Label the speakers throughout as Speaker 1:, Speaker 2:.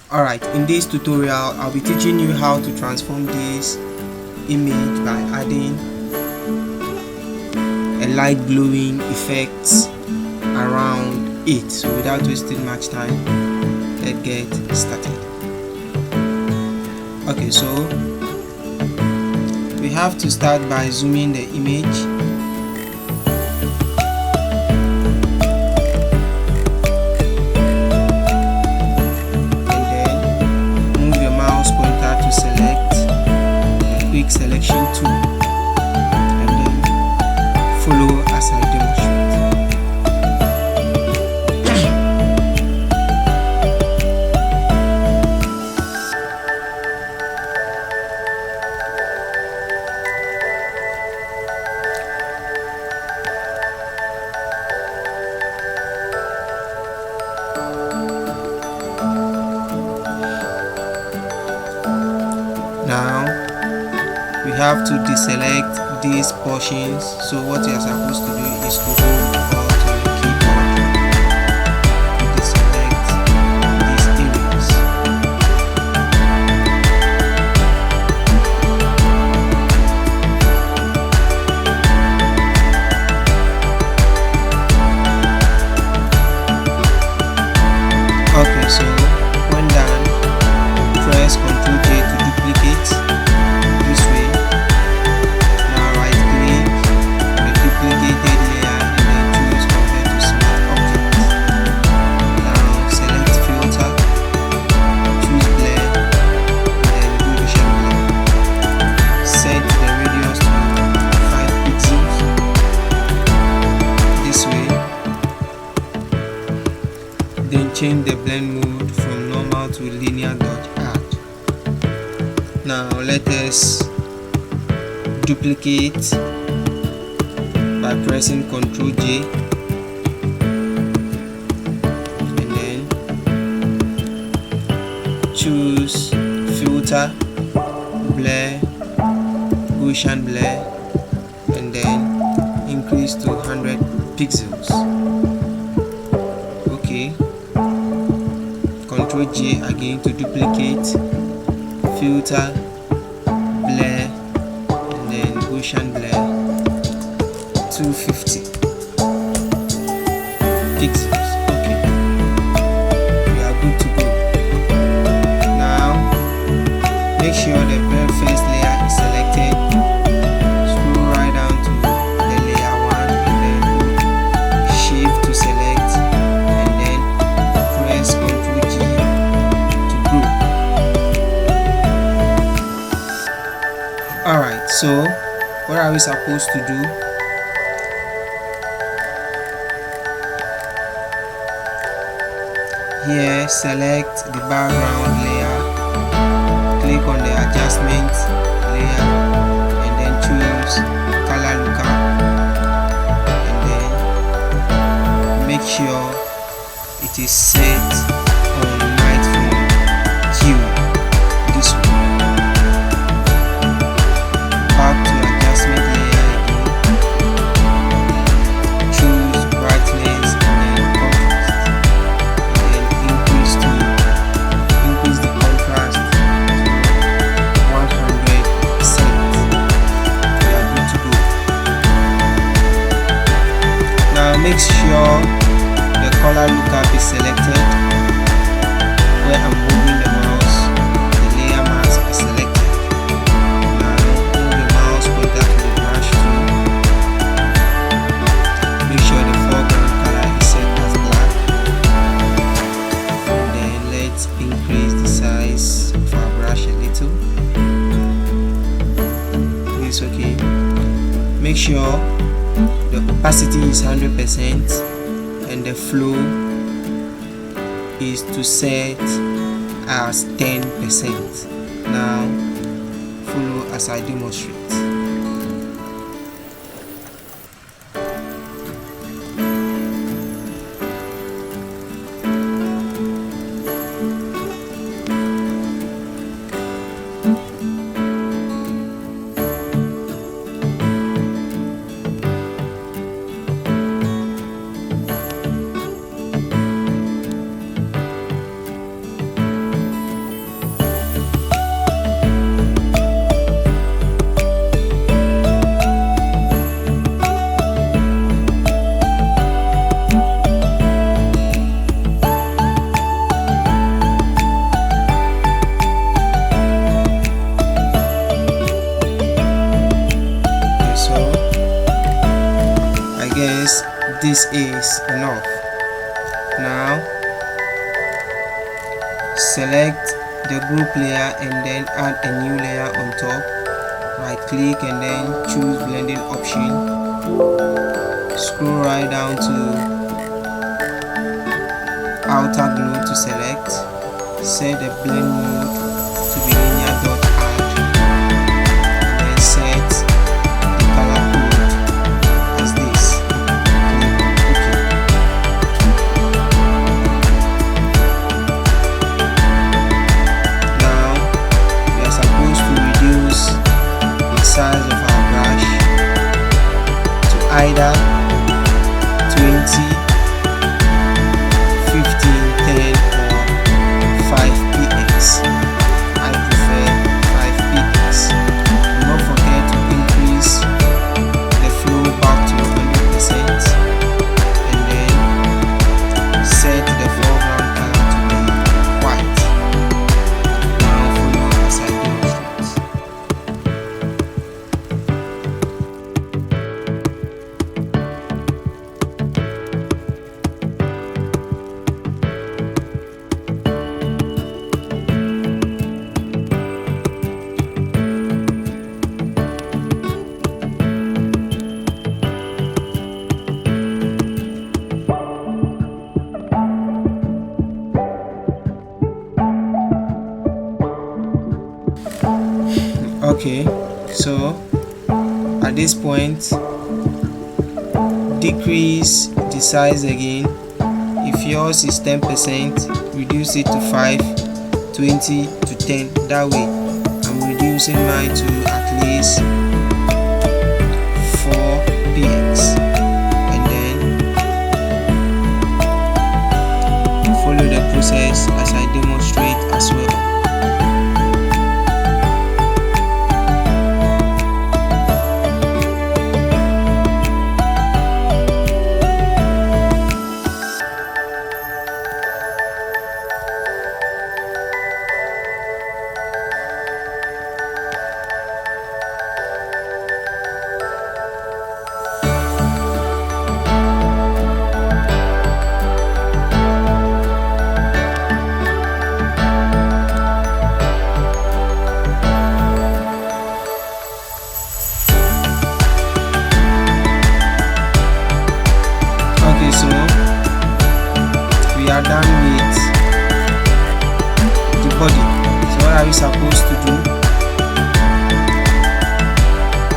Speaker 1: Alright, in this tutorial I'll be teaching you how to transform this image by adding a light glowing effect around it. So without wasting much time, let's get started. Okay, so we have to start by zooming the image. Selection tool and then follow as I demonstrate. Now we have to deselect these portions. So what you are supposed to do is to go or to your keyboard to deselect these areas. Okay, so when done, press Ctrl J to duplicate. Then change the blend mode from normal to linear dot add. Now let us duplicate by pressing Ctrl J and then choose filter, blur, Gaussian blur, and then increase to 100 pixels. Okay. Ctrl J again to duplicate, filter, blur, and then Gaussian blur, 250 pixels. Okay, we are good to go. Now make sure the very first layer is selected. Scroll right down to the layer 1 and then shift to select and then press Ctrl G. Alright, so what are we supposed to do? Here, select the background layer, click on the adjustment layer, and then choose color lookup, and then make sure it is set on night from hue. This one. Back to adjustment layer again. Choose brightness and then contrast. And then increase the contrast to 100%. We are good to go. Now make sure the color lookup is selected. Where I'm moving the mouse, the layer mask is selected. Okay, make sure the opacity is 100% and the flow is to set as 10%. Now follow as I demonstrate. guess this is enough. Now select the group layer and then add a new layer on top. Right click and then choose blending option. Scroll right down to outer glow to select. Set the blend mode to be linear.add and then set the color code as this. Now we are supposed to reduce the size of our brush to either 20, 15, 10 or 5px. I prefer 5px. Do not forget to increase the flow back to 100% and then set the foreground color to be white. Now follow as I demonstrate. Okay, so at this point decrease the size again. If yours is 10%, reduce it to 5, 20 to 10. That way I'm reducing mine to at least 4px and then follow the process as I demonstrate as well. So we are done with the body. So what are we supposed to do?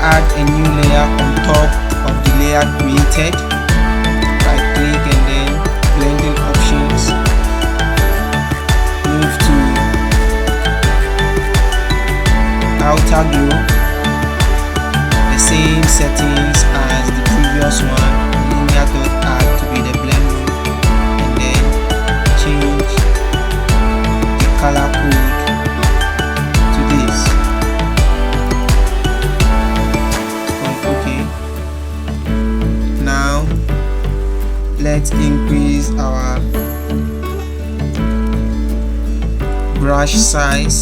Speaker 1: Add a new layer on top of the layer created. Right click and then blending options. Move to outer glow. The same settings as the previous one. Linear.add to be the blend mode and then change the color code to this. OK. Now let's increase our brush size.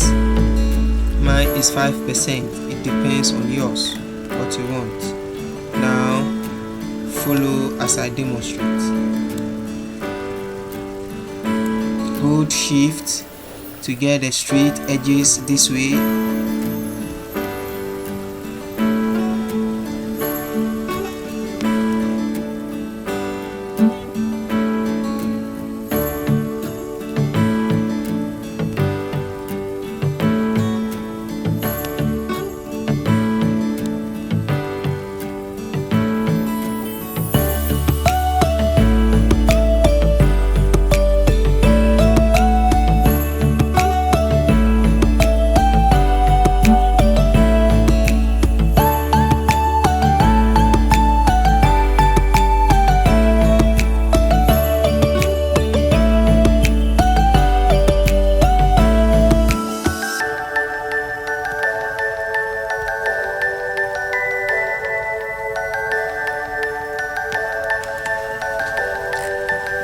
Speaker 1: Mine is 5%. It depends on yours what you want. Now follow as I demonstrate. Hold shift to get the straight edges this way.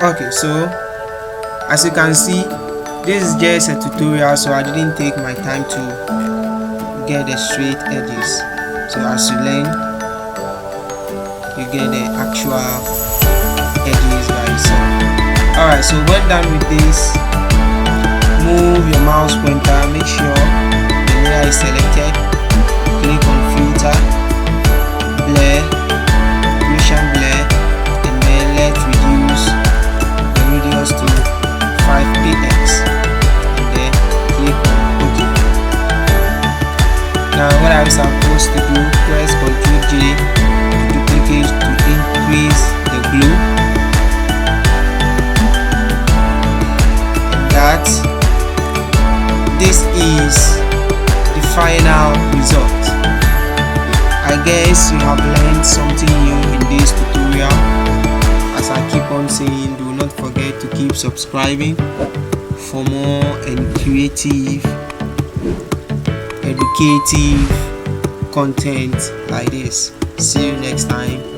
Speaker 1: Okay, so as you can see, this is just a tutorial, so I didn't take my time to get the straight edges. So as you learn, you get the actual edges by yourself. Alright, so when done with this, move your mouse pointer, make sure the layer is selected, click on filter, blur, Gaussian blur, and then let's reduce the radius to 5px, and then click on OK. Now what I was supposed to do, press Ctrl J to duplicate to increase the glow, and that this is the final result. I guess you have learned something new in this tutorial. As I keep on saying, do not forget to keep subscribing for more and creative, educative content like this. See you next time.